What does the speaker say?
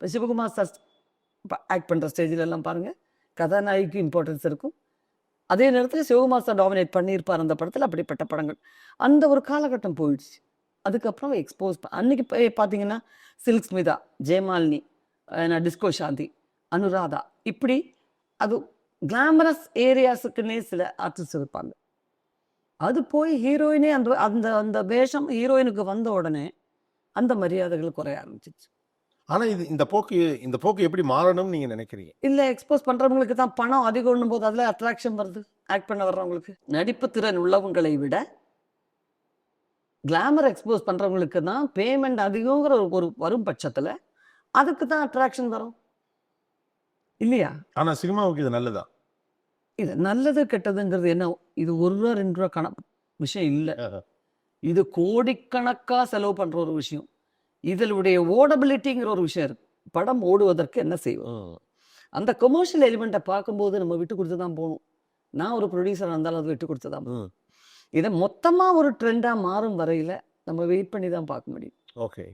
இப்போ Sivakumar sir act பண்ணுற ஸ்டேஜிலெல்லாம் பாருங்கள், கதாநாயகிக்கு இம்பார்ட்டன்ஸ் இருக்கும். அதே நேரத்தில் சிவகுமார் சார் டாமினேட் பண்ணியிருப்பார் அந்த படத்தில். அப்படிப்பட்ட படங்கள் அந்த ஒரு காலகட்டம் போயிடுச்சு. அதுக்கப்புறம் எக்ஸ்போஸ் அன்னைக்கு பார்த்தீங்கன்னா சில்க் ஸ்மிதா, ஜெயமாலினி, டிஸ்கோ சாந்தி, அனுராதா, இப்படி அது கிளாமரஸ் ஏரியாஸுக்குன்னே சில ஆர்டிஸ்ட் இருப்பாங்க. அது போய் ஹீரோயினே அந்த அந்த அந்த வேஷம் ஹீரோயினுக்கு வந்த உடனே அந்த மரியாதைகள் குறைய ஆரம்பிச்சிச்சு. ஆனா இந்த போக்கு எப்படி மாறணும்னு நீங்க நினைக்கிறீங்க? இல்லை, எக்ஸ்போஸ் பண்ணுறவங்களுக்கு தான் பணம் அதிகம்னும் போது அதில் அட்ராக்ஷன் வருது. ஆக்ட் பண்ண வர்றவங்களுக்கு நடிப்பு திறன் உள்ளவங்களை விட கிளாமர் எக்ஸ்போஸ் பண்ணுறவங்களுக்கு தான் பேமெண்ட் அதிகங்கிற ஒரு வரும் பட்சத்தில் அதுக்கு தான் அட்ராக்ஷன் வரும் இல்லையா? ஆனா சினிமாவுக்கு இது நல்லதா? இது நல்லது கெட்டதுங்கிறது என்ன, இது 1 ரூபா 2 ரூபா விஷயம் இல்லை. இது கோடிக்கணக்காக செலவு பண்ணுற ஒரு விஷயம். இதனுடைய ஓடபிலிட்டிங்கிற ஒரு விஷயம் இருக்கு. படம் ஓடுவதற்கு என்ன செய்வோம், அந்த கமர்ஷியல் எலிமெண்ட்டை பார்க்கும்போது நம்ம விட்டு கொடுத்து தான் போகணும். நான் ஒரு ப்ரொடியூசராக இருந்தாலும் அது விட்டு கொடுத்து தான் போகணும். இதை மொத்தமாக ஒரு ட்ரெண்டாக மாறும் வரையில் நம்ம வெயிட் பண்ணி தான் பார்க்க முடியும். ஓகே.